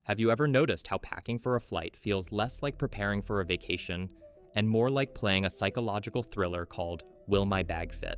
Have you ever noticed how packing for a flight feels less like preparing for a vacation and more like playing a psychological thriller called Will My Bag Fit?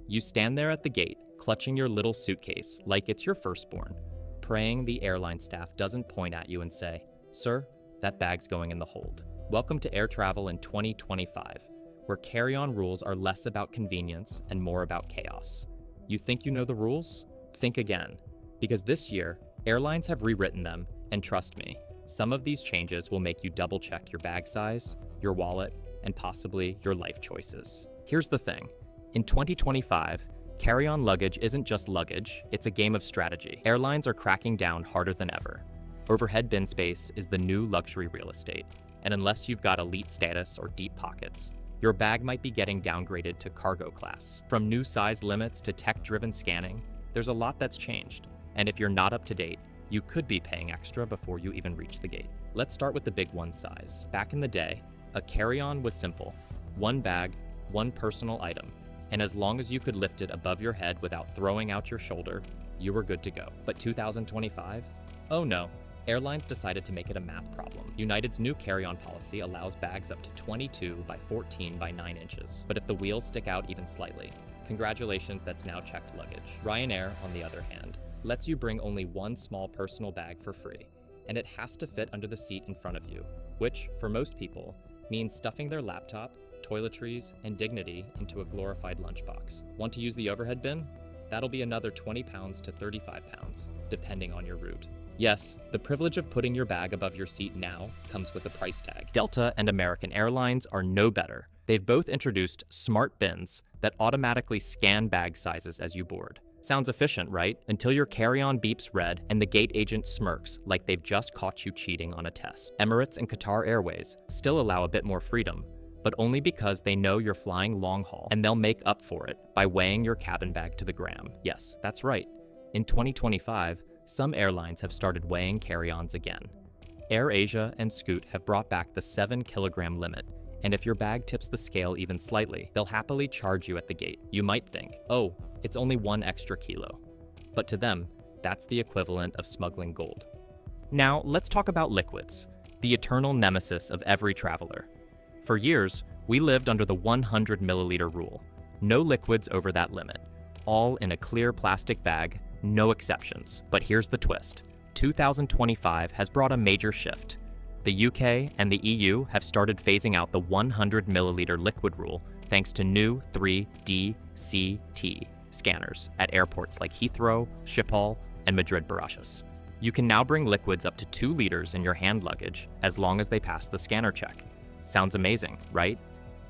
You stand there at the gate, clutching your little suitcase like it's your firstborn, praying the airline staff doesn't point at you and say, "Sir, that bag's going in the hold." Welcome to air travel in 2025, where carry-on rules are less about convenience and more about chaos. You think you know the rules? Think again, because this year, airlines have rewritten them, and trust me, some of these changes will make you double-check your bag size, your wallet, and possibly your life choices. Here's the thing. In 2025, carry-on luggage isn't just luggage, it's a game of strategy. Airlines are cracking down harder than ever. Overhead bin space is the new luxury real estate, and unless you've got elite status or deep pockets, your bag might be getting downgraded to cargo class. From new size limits to tech-driven scanning, there's a lot that's changed, and if you're not up to date, you could be paying extra before you even reach the gate. Let's start with the big one size. Back in the day, a carry-on was simple. One bag, one personal item, and as long as you could lift it above your head without throwing out your shoulder, you were good to go. But 2025? Oh no, airlines decided to make it a math problem. United's new carry-on policy allows bags up to 22 by 14 by 9 inches, but if the wheels stick out even slightly, congratulations, that's now checked luggage. Ryanair, on the other hand, lets you bring only one small personal bag for free, and it has to fit under the seat in front of you, which, for most people, means stuffing their laptop, toiletries, and dignity into a glorified lunchbox. Want to use the overhead bin? That'll be another 20 pounds to 35 pounds, depending on your route. Yes, the privilege of putting your bag above your seat now comes with a price tag. Delta and American Airlines are no better. They've both introduced smart bins that automatically scan bag sizes as you board. Sounds efficient, right? Until your carry-on beeps red and the gate agent smirks like they've just caught you cheating on a test. Emirates and Qatar Airways still allow a bit more freedom, but only because they know you're flying long haul, and they'll make up for it by weighing your cabin bag to the gram. Yes, that's right. In 2025, some airlines have started weighing carry-ons again. AirAsia and Scoot have brought back the 7-kilogram limit, and if your bag tips the scale even slightly, they'll happily charge you at the gate. You might think, oh, it's only 1 extra kilo. But to them, that's the equivalent of smuggling gold. Now, let's talk about liquids, the eternal nemesis of every traveler. For years, we lived under the 100 milliliter rule. No liquids over that limit. All in a clear plastic bag, no exceptions. But here's the twist. 2025 has brought a major shift. The UK and the EU have started phasing out the 100 milliliter liquid rule thanks to new 3DCT scanners at airports like Heathrow, Schiphol, and Madrid-Barajas. You can now bring liquids up to 2 liters in your hand luggage as long as they pass the scanner check. Sounds amazing, right?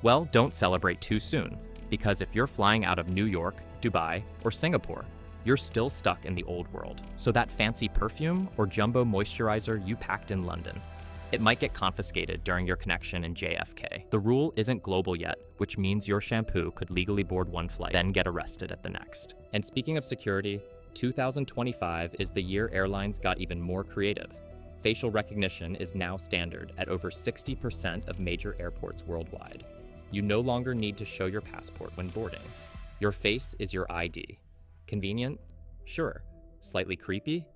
Well, don't celebrate too soon, because if you're flying out of New York, Dubai, or Singapore, you're still stuck in the old world. So that fancy perfume or jumbo moisturizer you packed in London, it might get confiscated during your connection in JFK. The rule isn't global yet, which means your shampoo could legally board one flight, then get arrested at the next. And speaking of security, 2025 is the year airlines got even more creative. Facial recognition is now standard at over 60% of major airports worldwide. You no longer need to show your passport when boarding. Your face is your ID. Convenient? Sure. Slightly creepy?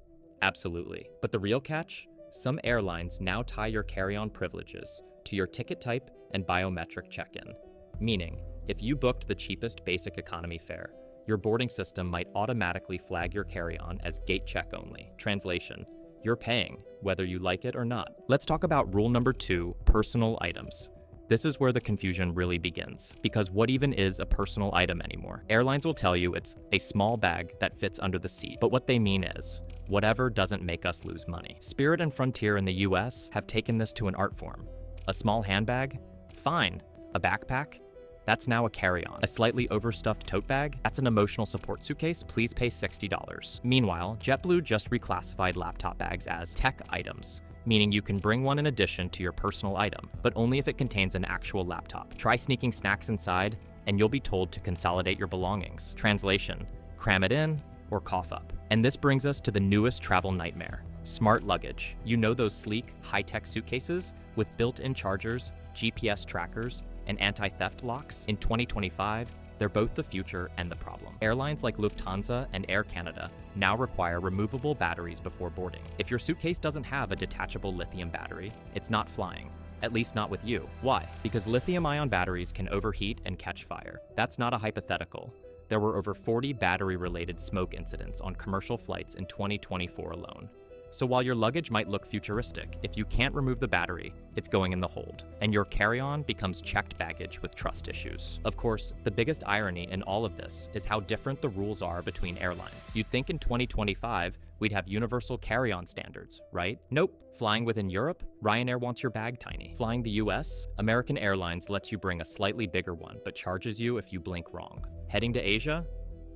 Absolutely. But the real catch? Some airlines now tie your carry-on privileges to your ticket type and biometric check-in. Meaning, if you booked the cheapest basic economy fare, your boarding system might automatically flag your carry-on as gate check only. Translation: you're paying, whether you like it or not. Let's talk about rule number 2, personal items. This is where the confusion really begins, because what even is a personal item anymore? Airlines will tell you it's a small bag that fits under the seat, but what they mean is, whatever doesn't make us lose money. Spirit and Frontier in the US have taken this to an art form. A small handbag? Fine. A backpack? That's now a carry-on. A slightly overstuffed tote bag? That's an emotional support suitcase, please pay $60. Meanwhile, JetBlue just reclassified laptop bags as tech items, meaning you can bring one in addition to your personal item, but only if it contains an actual laptop. Try sneaking snacks inside, and you'll be told to consolidate your belongings. Translation: cram it in or cough up. And this brings us to the newest travel nightmare: smart luggage. You know those sleek, high-tech suitcases with built-in chargers, GPS trackers, and anti-theft locks? In 2025, They're both the future and the problem. Airlines like Lufthansa and Air Canada now require removable batteries before boarding. If your suitcase doesn't have a detachable lithium battery, it's not flying. At least not with you. Why? Because lithium-ion batteries can overheat and catch fire. That's not a hypothetical. There were over 40 battery-related smoke incidents on commercial flights in 2024 alone. So while your luggage might look futuristic, if you can't remove the battery, it's going in the hold, and your carry-on becomes checked baggage with trust issues. Of course, the biggest irony in all of this is how different the rules are between airlines. You'd think in 2025, we'd have universal carry-on standards, right? Nope. Flying within Europe, Ryanair wants your bag tiny. Flying the US, American Airlines lets you bring a slightly bigger one, but charges you if you blink wrong. Heading to Asia?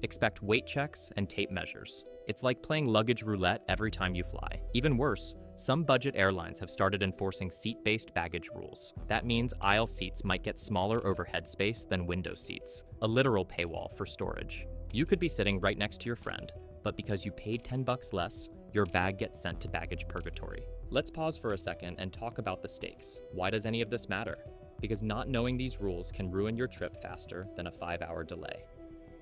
Expect weight checks and tape measures. It's like playing luggage roulette every time you fly. Even worse, some budget airlines have started enforcing seat-based baggage rules. That means aisle seats might get smaller overhead space than window seats, a literal paywall for storage. You could be sitting right next to your friend, but because you paid $10 less, your bag gets sent to baggage purgatory. Let's pause for a second and talk about the stakes. Why does any of this matter? Because not knowing these rules can ruin your trip faster than a 5-hour delay.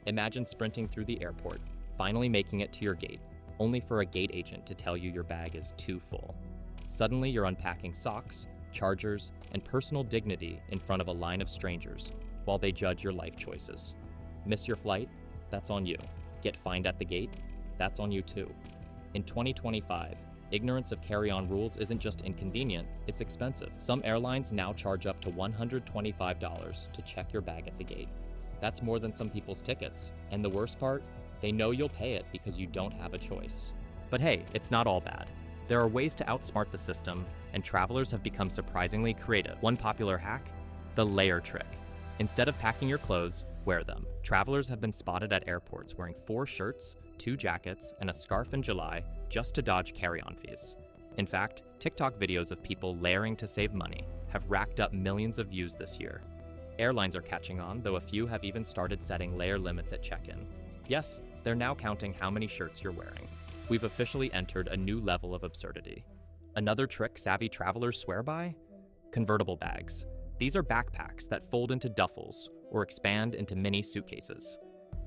Imagine sprinting through the airport, finally making it to your gate, only for a gate agent to tell you your bag is too full. Suddenly, you're unpacking socks, chargers, and personal dignity in front of a line of strangers while they judge your life choices. Miss your flight? That's on you. Get fined at the gate? That's on you too. In 2025, ignorance of carry-on rules isn't just inconvenient, it's expensive. Some airlines now charge up to $125 to check your bag at the gate. That's more than some people's tickets. And the worst part? They know you'll pay it because you don't have a choice. But hey, it's not all bad. There are ways to outsmart the system, and travelers have become surprisingly creative. One popular hack? The layer trick. Instead of packing your clothes, wear them. Travelers have been spotted at airports wearing 4 shirts, 2 jackets, and a scarf in July just to dodge carry-on fees. In fact, TikTok videos of people layering to save money have racked up millions of views this year. Airlines are catching on, though a few have even started setting layer limits at check-in. Yes, they're now counting how many shirts you're wearing. We've officially entered a new level of absurdity. Another trick savvy travelers swear by? Convertible bags. These are backpacks that fold into duffels or expand into mini suitcases.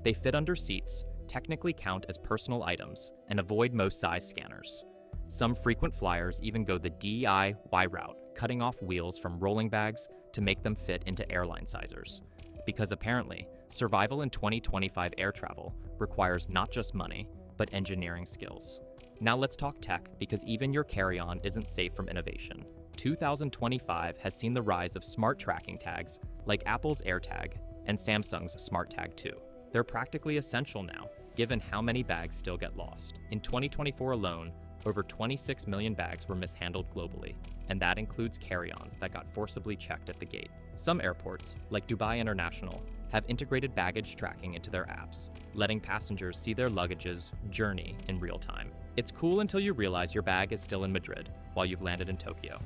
They fit under seats, technically count as personal items, and avoid most size scanners. Some frequent flyers even go the DIY route, cutting off wheels from rolling bags to make them fit into airline sizers. Because apparently, survival in 2025 air travel requires not just money, but engineering skills. Now let's talk tech, because even your carry-on isn't safe from innovation. 2025 has seen the rise of smart tracking tags like Apple's AirTag and Samsung's SmartTag 2. They're practically essential now, given how many bags still get lost. In 2024 alone, over 26 million bags were mishandled globally, and that includes carry-ons that got forcibly checked at the gate. Some airports, like Dubai International, have integrated baggage tracking into their apps, letting passengers see their luggage's journey in real time. It's cool until you realize your bag is still in Madrid while you've landed in Tokyo.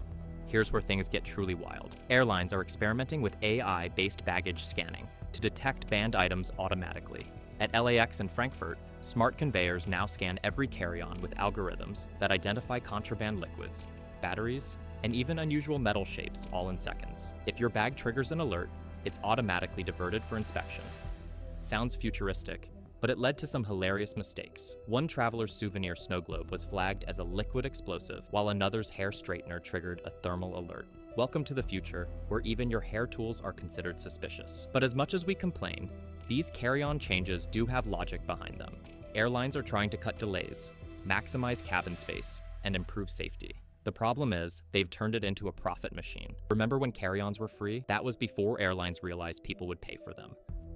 Here's where things get truly wild. Airlines are experimenting with AI-based baggage scanning to detect banned items automatically. At LAX and Frankfurt, smart conveyors now scan every carry-on with algorithms that identify contraband liquids, batteries, and even unusual metal shapes all in seconds. If your bag triggers an alert, it's automatically diverted for inspection. Sounds futuristic, but it led to some hilarious mistakes. One traveler's souvenir snow globe was flagged as a liquid explosive, while another's hair straightener triggered a thermal alert. Welcome to the future, where even your hair tools are considered suspicious. But as much as we complain, these carry-on changes do have logic behind them. Airlines are trying to cut delays, maximize cabin space, and improve safety. The problem is, they've turned it into a profit machine. Remember when carry-ons were free? That was before airlines realized people would pay for them.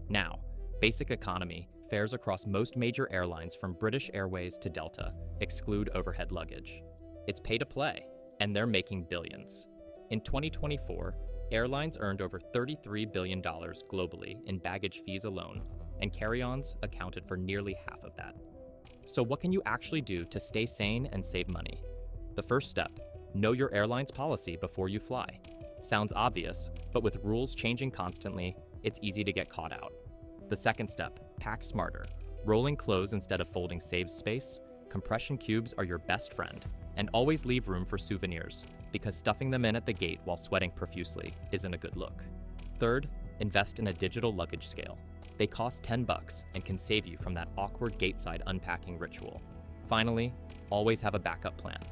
Now, basic economy, fares across most major airlines from British Airways to Delta exclude overhead luggage. It's pay to play, and they're making billions. In 2024, airlines earned over $33 billion globally in baggage fees alone, and carry-ons accounted for nearly half of that. So what can you actually do to stay sane and save money? The first step, know your airline's policy before you fly. Sounds obvious, but with rules changing constantly, it's easy to get caught out. The second step, pack smarter. Rolling clothes instead of folding saves space, compression cubes are your best friend, and always leave room for souvenirs, because stuffing them in at the gate while sweating profusely isn't a good look. Third, invest in a digital luggage scale. They cost $10 and can save you from that awkward gateside unpacking ritual. Finally, always have a backup plan.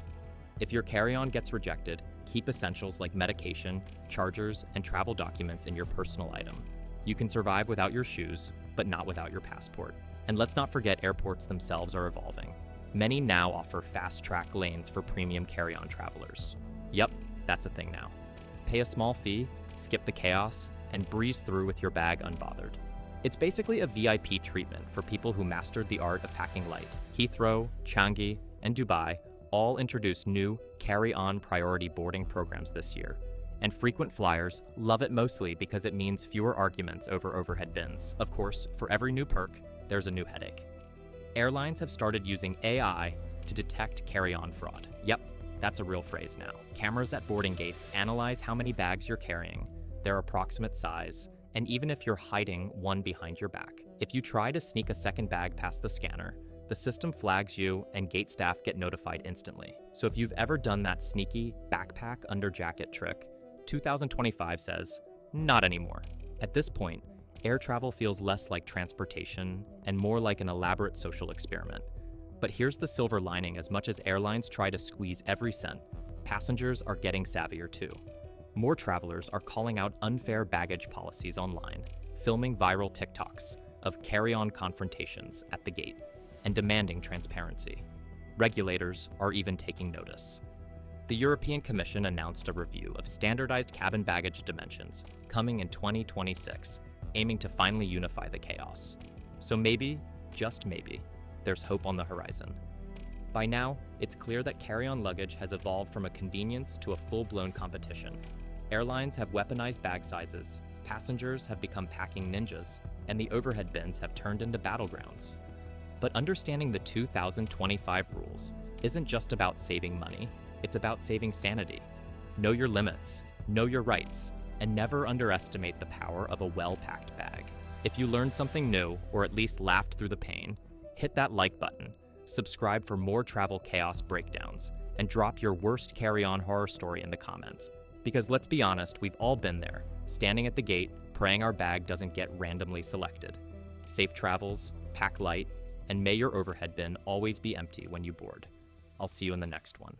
If your carry-on gets rejected, keep essentials like medication, chargers, and travel documents in your personal item. You can survive without your shoes, but not without your passport. And let's not forget airports themselves are evolving. Many now offer fast-track lanes for premium carry-on travelers. Yep, that's a thing now. Pay a small fee, skip the chaos, and breeze through with your bag unbothered. It's basically a VIP treatment for people who mastered the art of packing light. Heathrow, Changi, and Dubai all introduced new carry-on priority boarding programs this year, and frequent flyers love it mostly because it means fewer arguments over overhead bins. Of course, for every new perk, there's a new headache. Airlines have started using AI to detect carry-on fraud. Yep, that's a real phrase now. Cameras at boarding gates analyze how many bags you're carrying, their approximate size, and even if you're hiding one behind your back. If you try to sneak a second bag past the scanner, the system flags you and gate staff get notified instantly. So if you've ever done that sneaky backpack under jacket trick, 2025 says, not anymore. At this point, air travel feels less like transportation and more like an elaborate social experiment. But here's the silver lining: as much as airlines try to squeeze every cent, passengers are getting savvier too. More travelers are calling out unfair baggage policies online, filming viral TikToks of carry-on confrontations at the gate, and demanding transparency. Regulators are even taking notice. The European Commission announced a review of standardized cabin baggage dimensions coming in 2026, aiming to finally unify the chaos. So maybe, just maybe, there's hope on the horizon. By now, it's clear that carry-on luggage has evolved from a convenience to a full-blown competition. Airlines have weaponized bag sizes, passengers have become packing ninjas, and the overhead bins have turned into battlegrounds. But understanding the 2025 rules isn't just about saving money, it's about saving sanity. Know your limits, know your rights, and never underestimate the power of a well-packed bag. If you learned something new, or at least laughed through the pain, hit that like button, subscribe for more travel chaos breakdowns, and drop your worst carry-on horror story in the comments. Because let's be honest, we've all been there, standing at the gate, praying our bag doesn't get randomly selected. Safe travels, pack light, and may your overhead bin always be empty when you board. I'll see you in the next one.